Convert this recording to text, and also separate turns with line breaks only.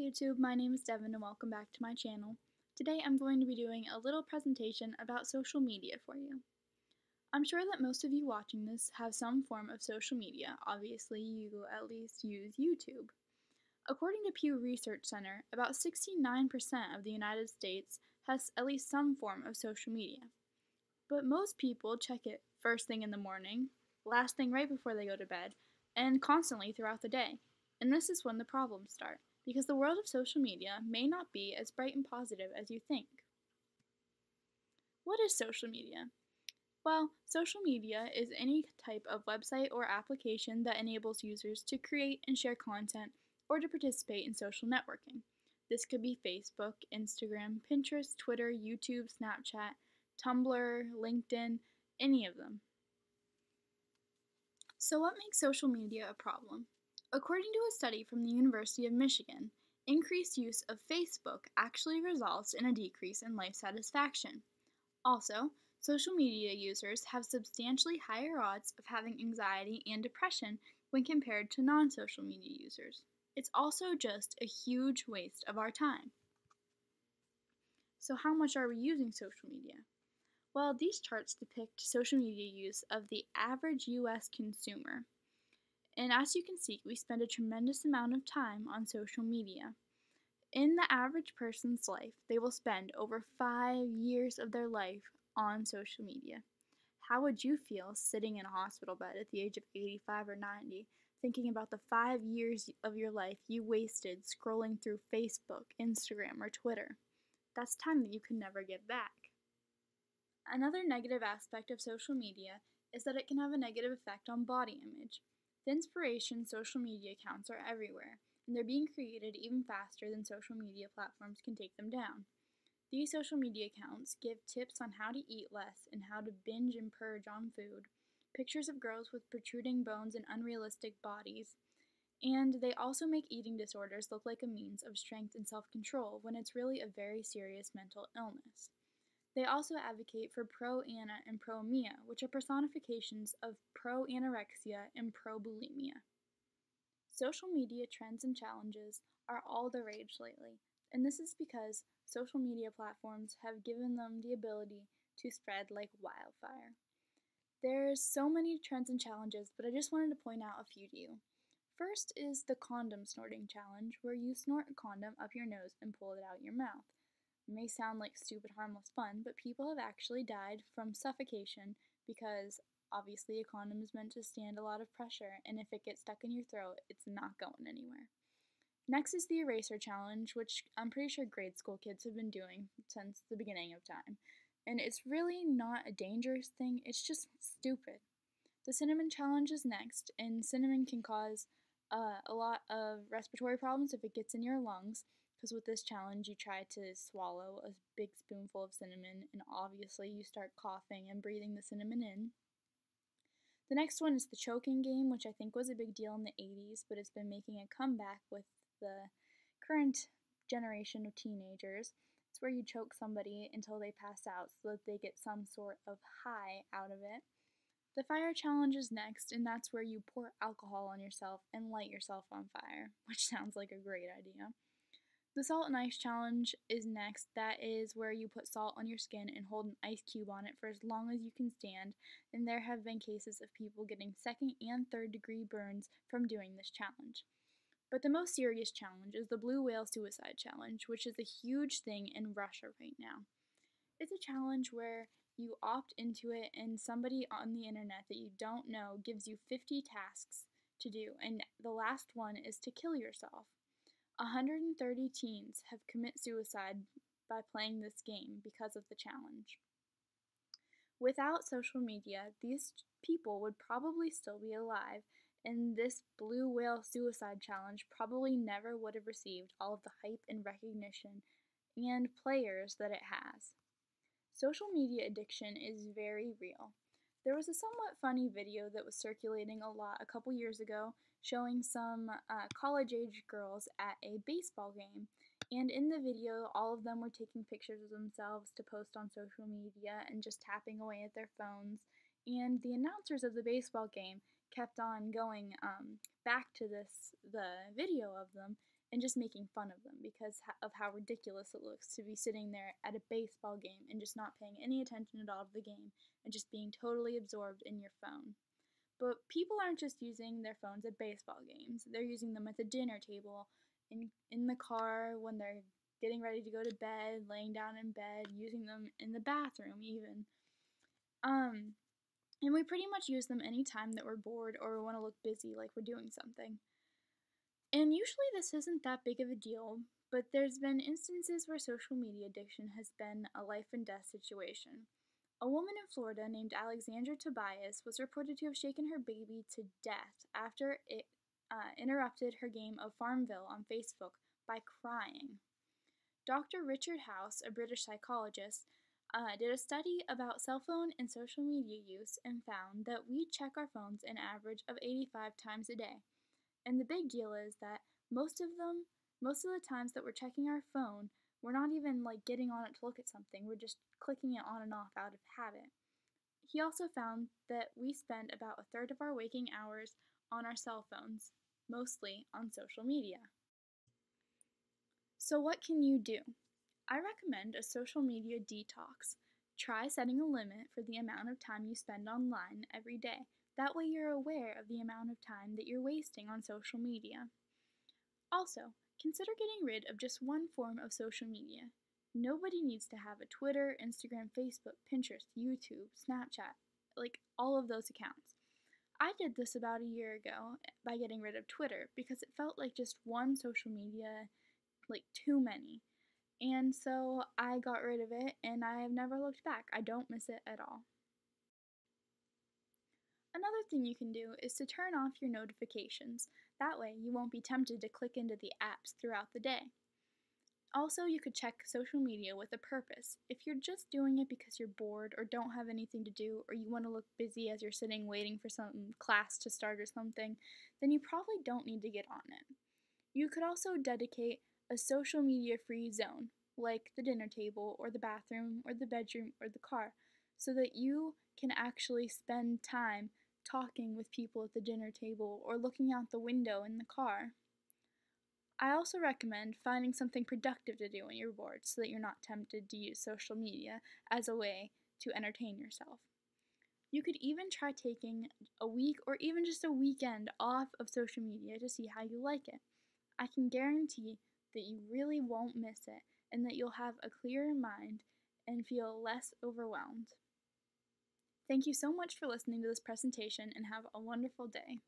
YouTube, my name is Devin and welcome back to my channel. Today I'm going to be doing a little presentation about social media for you. I'm sure that most of you watching this have some form of social media. Obviously, you at least use YouTube. According to Pew Research Center, about 69% of the United States has at least some form of social media. But most people check it first thing in the morning, last thing right before they go to bed, and constantly throughout the day. And this is when the problems start, because the world of social media may not be as bright and positive as you think. What is social media? Well, social media is any type of website or application that enables users to create and share content or to participate in social networking. This could be Facebook, Instagram, Pinterest, Twitter, YouTube, Snapchat, Tumblr, LinkedIn, any of them. So what makes social media a problem? According to a study from the University of Michigan, increased use of Facebook actually results in a decrease in life satisfaction. Also, social media users have substantially higher odds of having anxiety and depression when compared to non-social media users. It's also just a huge waste of our time. So how much are we using social media? Well, these charts depict social media use of the average US consumer. And as you can see, we spend a tremendous amount of time on social media. In the average person's life, they will spend over 5 years of their life on social media. How would you feel sitting in a hospital bed at the age of 85 or 90, thinking about the 5 years of your life you wasted scrolling through Facebook, Instagram, or Twitter? That's time that you can never get back. Another negative aspect of social media is that it can have a negative effect on body image. The inspiration social media accounts are everywhere, and they're being created even faster than social media platforms can take them down. These social media accounts give tips on how to eat less and how to binge and purge on food, pictures of girls with protruding bones and unrealistic bodies, and they also make eating disorders look like a means of strength and self-control when it's really a very serious mental illness. They also advocate for pro-ana and pro-mia, which are personifications of pro-anorexia and pro-bulimia. Social media trends and challenges are all the rage lately, and this is because social media platforms have given them the ability to spread like wildfire. There's so many trends and challenges, but I just wanted to point out a few to you. First is the condom snorting challenge, where you snort a condom up your nose and pull it out your mouth. It may sound like stupid, harmless fun, but people have actually died from suffocation because obviously a condom is meant to stand a lot of pressure, and if it gets stuck in your throat, it's not going anywhere. Next is the eraser challenge, which I'm pretty sure grade school kids have been doing since the beginning of time. And it's really not a dangerous thing, it's just stupid. The cinnamon challenge is next, and cinnamon can cause a lot of respiratory problems if it gets in your lungs, because with this challenge you try to swallow a big spoonful of cinnamon and obviously you start coughing and breathing the cinnamon in. The next one is the choking game, which I think was a big deal in the 80s, but it's been making a comeback with the current generation of teenagers. It's where you choke somebody until they pass out so that they get some sort of high out of it. The fire challenge is next, and that's where you pour alcohol on yourself and light yourself on fire, which sounds like a great idea. The salt and ice challenge is next. That is where you put salt on your skin and hold an ice cube on it for as long as you can stand, and there have been cases of people getting second and third degree burns from doing this challenge. But the most serious challenge is the blue whale suicide challenge, which is a huge thing in Russia right now. It's a challenge where you opt into it and somebody on the internet that you don't know gives you 50 tasks to do, and the last one is to kill yourself. 130 teens have commit suicide by playing this game because of the challenge. Without social media, these people would probably still be alive, and this blue whale suicide challenge probably never would have received all of the hype and recognition and players that it has. Social media addiction is very real. There was a somewhat funny video that was circulating a lot a couple years ago showing some college-age girls at a baseball game, and in the video all of them were taking pictures of themselves to post on social media and just tapping away at their phones, and the announcers of the baseball game kept on going back to the video of them and just making fun of them because of how ridiculous it looks to be sitting there at a baseball game and just not paying any attention at all to the game and just being totally absorbed in your phone. But people aren't just using their phones at baseball games. They're using them at the dinner table, in the car when they're getting ready to go to bed, laying down in bed, using them in the bathroom even. Um, and we pretty much use them anytime that we're bored or we want to look busy like we're doing something. And usually this isn't that big of a deal, but there's been instances where social media addiction has been a life and death situation. A woman in Florida named Alexandra Tobias was reported to have shaken her baby to death after it interrupted her game of Farmville on Facebook by crying. Dr. Richard House, a British psychologist, did a study about cell phone and social media use and found that we check our phones an average of 85 times a day. And the big deal is that most of the times that we're checking our phone, we're not even like getting on it to look at something, we're just clicking it on and off out of habit. He also found that we spend about a third of our waking hours on our cell phones, mostly on social media. So, what can you do? I recommend a social media detox. Try setting a limit for the amount of time you spend online every day. That way, you're aware of the amount of time that you're wasting on social media. Also, consider getting rid of just one form of social media. Nobody needs to have a Twitter, Instagram, Facebook, Pinterest, YouTube, Snapchat, like all of those accounts. I did this about a year ago by getting rid of Twitter because it felt like just one social media, like too many. And so I got rid of it and I have never looked back. I don't miss it at all. Another thing you can do is to turn off your notifications. That way you won't be tempted to click into the apps throughout the day. Also, you could check social media with a purpose. If you're just doing it because you're bored or don't have anything to do or you want to look busy as you're sitting waiting for some class to start or something, then you probably don't need to get on it. You could also dedicate a social media free zone, like the dinner table or the bathroom or the bedroom or the car, so that you can actually spend time talking with people at the dinner table or looking out the window in the car. I also recommend finding something productive to do when you're bored so that you're not tempted to use social media as a way to entertain yourself. You could even try taking a week or even just a weekend off of social media to see how you like it. I can guarantee that you really won't miss it and that you'll have a clearer mind and feel less overwhelmed. Thank you so much for listening to this presentation and have a wonderful day.